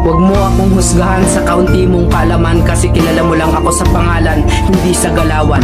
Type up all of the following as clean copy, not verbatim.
Huwag mo akong husgahan sa kaunti mong kalaman, kasi kilala mo lang ako sa pangalan, hindi sa galawan.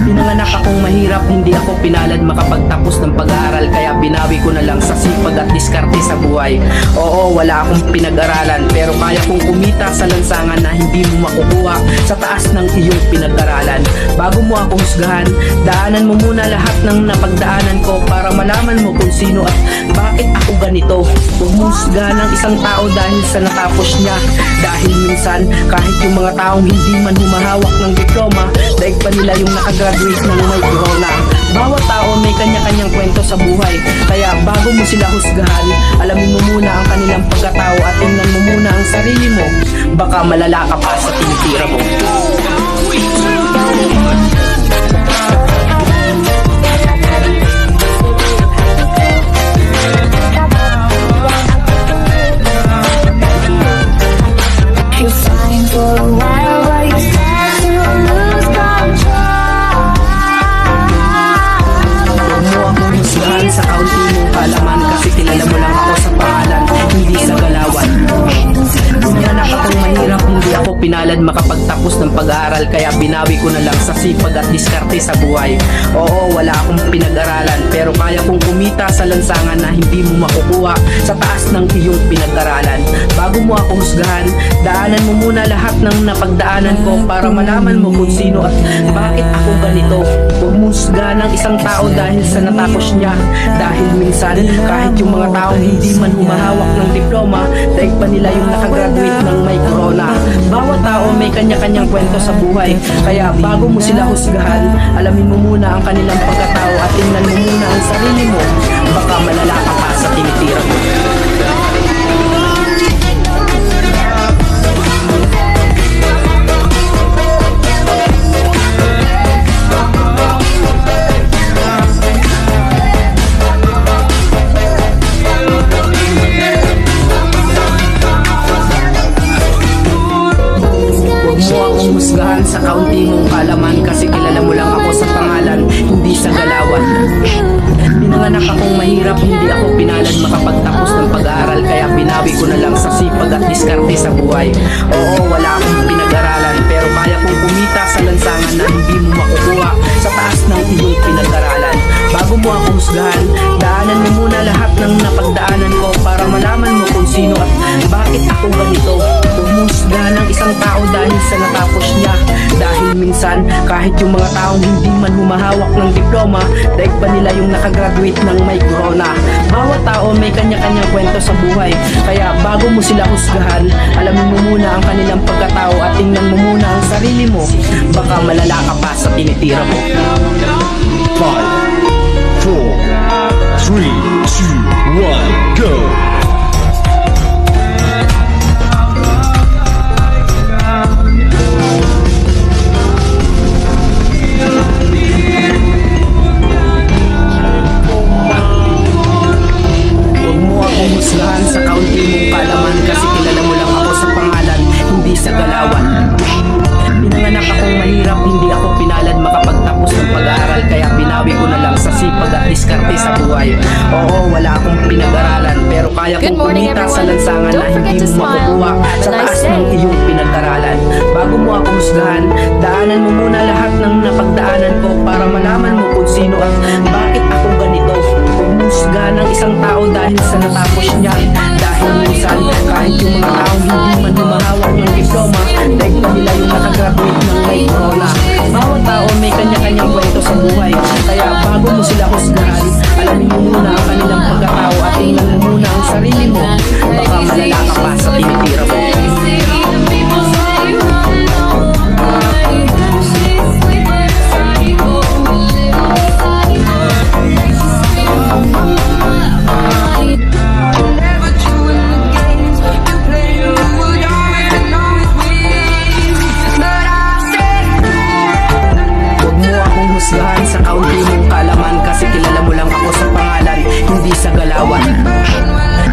Pinanganak akong mahirap, hindi ako pinalad makapagtapos ng pag-aaral, kaya binawi ko na lang sa sipag at diskarte sa buhay. Oo, wala akong pinag-aralan, pero kaya kong kumita sa lansangan na hindi mo makukuha sa taas ng iyong pinag-aralan. Bago mo ako husgahan, daanan mo muna lahat ng napagdaanan ko para malaman mo kung sino at bakit ako ganito. Huwag mo husgahan ng isang tao dahil sa natapos niya, dahil minsan kahit yung mga taong hindi man humahawak ng diploma, daig pa nila yung nakagraduate ng may corona. Bawat tao may kanya-kanyang kwento sa buhay, kaya bago mo sila husgahan, alamin mo muna ang kanilang pagkatao at tingnan mo muna ang sarili mo. Baka malala ka pa sa tinitira mo. Sa kaunti mong kalaman, kasi kilala mo lang ako sa pangalan, hindi sa galawan. Pinanganak akong mahirap, hindi ako pinalad makapagtapos ng pag-aaral, kaya binawi ko na lang sa sipag at diskarte sa buhay. Oo, wala akong pinag-aralan, pero kaya kong kumita sa lansangan na hindi mo makukuha sa taas ng iyong pinag-aralan. Bago mo ako husgahan, daanan mo muna lahat ng napagdaanan ko para malaman mo kung sino at bakit ako ganito. Huwag mo husgahan ng isang tao dahil sa natapos niya, dahil minsan kahit yung mga taong hindi man humahawak ng diploma, daig pa nila yung nakagraduate ng may corona. Bawat tao may kanya-kanyang kwento sa buhay, kaya bago mo sila husgahan, alamin mo muna ang kanilang pagkatao at tingnan mo muna ang sarili mo. Baka malala ka pa sa tinitira mo. Husgahan sa kaunti mong kalaman, kasi kilala mo lang ako sa pangalan, hindi sa galawan. Pinanganak akong mahirap, hindi ako pinalad makapagtapos ng pag-aaral, kaya binawi ko na lang sa sipag at diskarte sa buhay. Oo, wala akong pinag-aralan, pero kaya kong kumita sa lansangan na hindi mo makukuha sa taas ng iyong pinag-aralan. Bago mo ako husgahan, daanan mo muna lahat ng napagdaanan ko para malaman mo kung sino at bakit ako ganito. Humusgahan ng isang tao dahil sa natapos niya, dahil minsan kahit yung mga taong hindi man humahawak ng diploma, daig pa nila yung nakagraduate ng may corona. Bawat tao may kanya-kanyang kwento sa buhay, kaya bago mo sila husgahan, alamin mo muna ang kanilang pagkatao at tingnan mo muna ang sarili mo. Baka malala ka pa sa tinitira mo. 5, 4, 3, 2, 1, go! Husgahan sa kaunti mong kalaman, kasi kilala mo lang ako sa pangalan, hindi sa galawan. Pinanganak akong mahirap, hindi ako pinalad makapagtapos ng pag-aaral, kaya binawi ko na lang sa sipag at diskarte sa buhay. Oo, wala akong pinag-aralan, pero kaya kong kumita sa lansangan na hindi mo makukuha sa taas ng iyong pinag-aralan. Bago mo ako husgahan, daanan mo muna lahat ng napagdaanan ko para malaman mo kung sino at bakit ako ganito. Husgahan ng isang tao dahil sa natapos niya, dahil minsan kahit yung mga taong hindi man humahawak ng diploma, daig pa nila yung nakagraduate ng may corona. Bawat tao may kanya-kanyang kwento sa buhay, kaya bago mo sila husgahan, alamin mo muna ang kanilang pagkatao at tingnan mo muna ang sarili mo. Baka malala ka pa sa tinitira mo. Husgahan sa kaunti mong kalaman, kasi kilala mo lang ako sa pangalan, hindi sa galawan.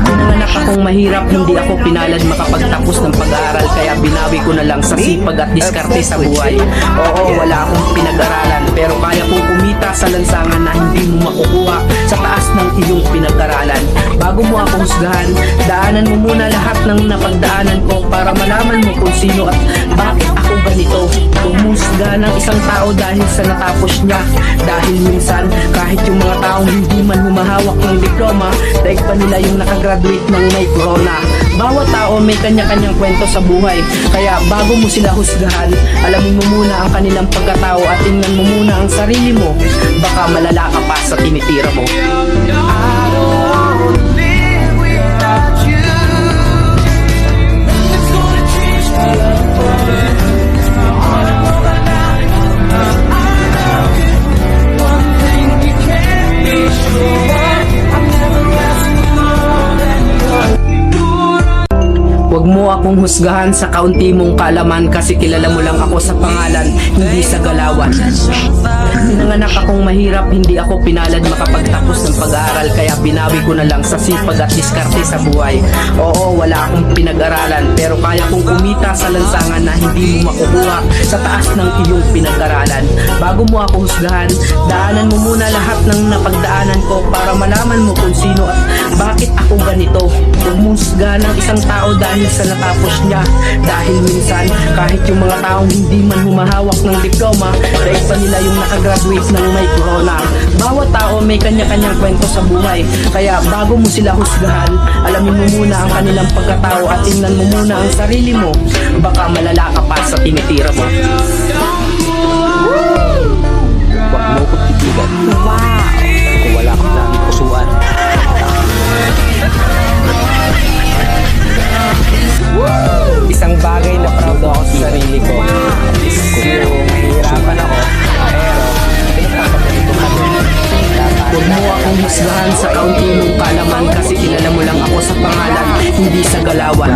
Pinanganak akong mahirap, hindi ako pinalad makapagtapos ng pag-aaral, kaya binawi ko na lang sa sipag at diskarte sa buhay. Oo, wala akong pinag-aralan, pero kaya kong kumita sa lansangan na hindi mo makukuha sa taas ng iyong pinag-aralan. Bago mo ako husgahan, daanan mo muna lahat ng napagdaanan ko para malaman mo kung sino at bakit ako ganito. Humusga ng isang tao dahil sa natapos niya. Dahil minsan, kahit yung mga taong hindi man humahawak ng diploma, daig pa nila yung nakagraduate ng may corona. Bawat tao may kanya-kanyang kwento sa buhay, kaya bago mo sila husgahan, alamin mo muna ang kanilang pagkatao at tingnan mo muna ang sarili mo. Baka malala ka pa sa tinitira mo. Huwag mo akong husgahan sa kaunti mong kaalaman kasi kilala mo lang ako sa pangalan, hindi sa galawan. Pinanganak akong mahirap, hindi ako pinalad makapagtapos ng pag-aaral kaya binawi ko na lang sa sipag at diskarte sa buhay. Oo, wala akong pinag-aralan pero kaya kong kumita sa lansangan na hindi mo makukuha sa taas ng iyong pinag-aralan. Bago mo ako husgahan, daanan mo muna lahat ng napagdaanan ko para malaman mo kung sino at bakit ako ganito. Humusga ng isang tao dahil sa natapos niya. Dahil minsan, kahit yung mga taong hindi man humahawak ng diploma, dahil pa nila yung nakagraduate ng may corona. Bawat tao may kanya-kanyang kwento sa buhay, kaya bago mo sila husgahan, alamin mo muna ang kanilang pagkatao at tingnan mo muna ang sarili mo. Baka malala ka pa sa tinitira mo. Huwag mo ko titigan. Kung wala kang planong pusuan. Isang bagay na proud ako sa sarili ko. Kung mahirapan ako, pero pinagpapagalito ka din. Huwag mo akong husgahan sa kaunti mong kaalaman kasi kilala mo lang ako sa pangalan, hindi sa galawan.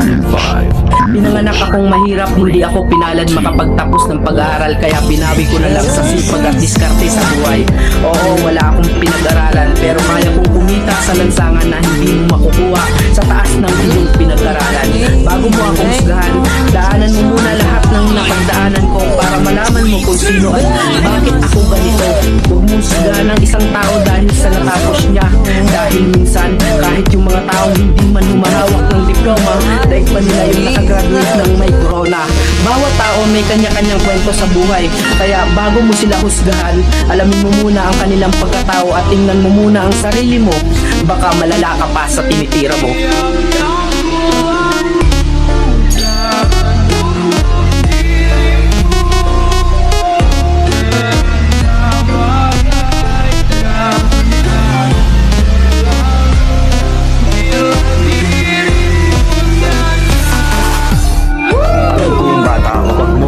Pinanganak akong mahirap, hindi ako pinalad makapagtapos ng pag-aaral kaya binawi ko na lang sa sipag at diskarte sa buhay. Oo, wala akong pinag-aralan pero kaya kong kumita sa lansangan na hindi mo makukuha sa taas ng iyong pinag-aralan. Bago mo ako husgahan, daanan mo muna lahat ng napagdaanan ko para malaman mo kung sino at bakit ako ganito. Huwag mo husgahan ng isang tao dahil sa natapos niya. Dahil minsan, kahit yung mga taong hindi man humahawak ng diploma, dahil pa nila yung nakagraduate ng may corona. Bawat tao may kanya-kanyang kwento sa buhay, kaya bago mo sila husgahan, alamin mo muna ang kanilang pagkatao at tingnan mo muna ang sarili mo. Baka malala ka pa sa tinitira mo.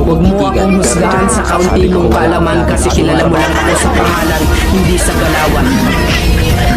Huwag mo akong husgahan sa kaunti mong kaalaman kasi kilala mo lang ako sa pangalan, hindi sa galawan.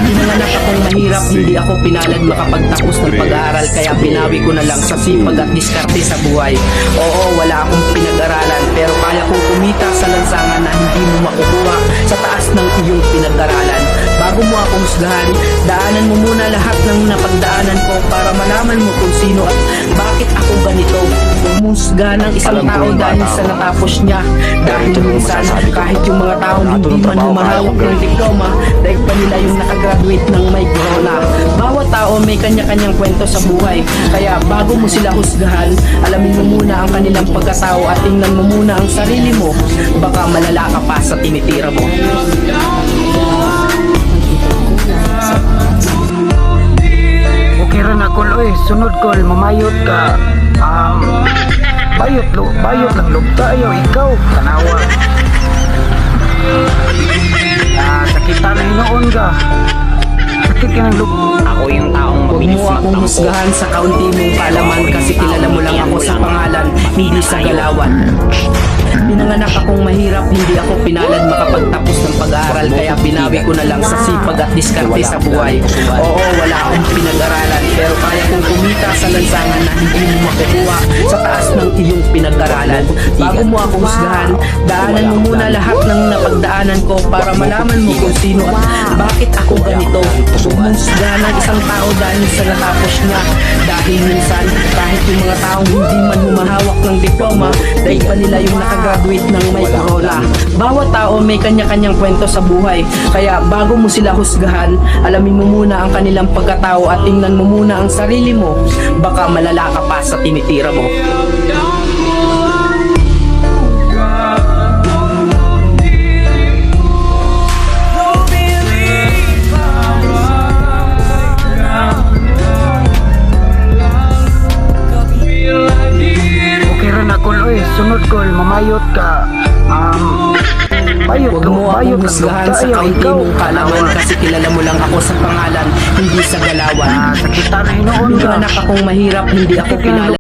Pinanganak akong mahirap, hindi ako pinalad makapagtapos ng pag-aaral kaya binawi ko na lang sa sipag at diskarte sa buhay. Oo, wala akong pinag-aralan pero kaya kong kumita sa lansangan na hindi mo makukuha sa taas ng iyong pinag-aralan. Bago mo ako husgahan, daanan mo muna lahat ng napagdaanan ko para malaman mo kung sino at bakit ako ganito. Humusga ng isang tao dahil sa natapos niya. Dahil minsan, kahit yung mga taong hindi man humahawak ng diploma, dahil pa nila yung nakagraduate ng may corona. Bawat tao may kanya-kanyang kwento sa buhay, kaya bago mo sila husgahan, alamin mo muna ang kanilang pagkatao at tingnan mo muna ang sarili mo. Baka malala ka pa sa tinitira mo. Okay rin ako, oy, sunod ko, mamayot ka. Bayot lang lugta ayo, ikaw, tanawa. Sakitan na hinoon ka. Sakit ka ng lugta. Ako yung taong Huwag mabilis mo akong magtampo. husgahan sa kaunti mong kaalaman kasi kilala mo lang ako sa pangalan, hindi sa galawan. Pinanganak akong mahirap, hindi ako pinalad makapagtapos ng pag-aaral kaya binawi ko na lang sa sipag at diskarte sa buhay. Oo, wala akong pinag-aralan pero kaya kong kumita sa lansangan na hindi mo makukuha sa taas ng iyong pinag-aralan. Bago mo ako husgahan, daanan mo muna lahat ng napagdaanan ko para malaman mo kung sino at bakit ako ganito. Humusga ng isang tao dahil sa natapos niya. Dahil minsan, kahit yung mga taong hindi man humahawak ng diploma, dahil pa nila yung nakagraduate ng may corona. Bawat tao may kanya-kanyang kwento sa buhay, kaya bago mo sila husgahan, alamin mo muna ang kanilang pagkatao at tingnan mo muna ang sarili mo. Baka malala ka pa sa tinitira mo. Okay rin ako, oy. Sunod ko, mamayot ka. Bayot Huwag ka, mo bayot akong ka. husgahan sa kaunti mong kalaman kasi kilala mo lang ako sa pangalan, hindi sa galawan. Sakitan na hinoon ka. Yung anak akong mahirap, hindi ako pinalad.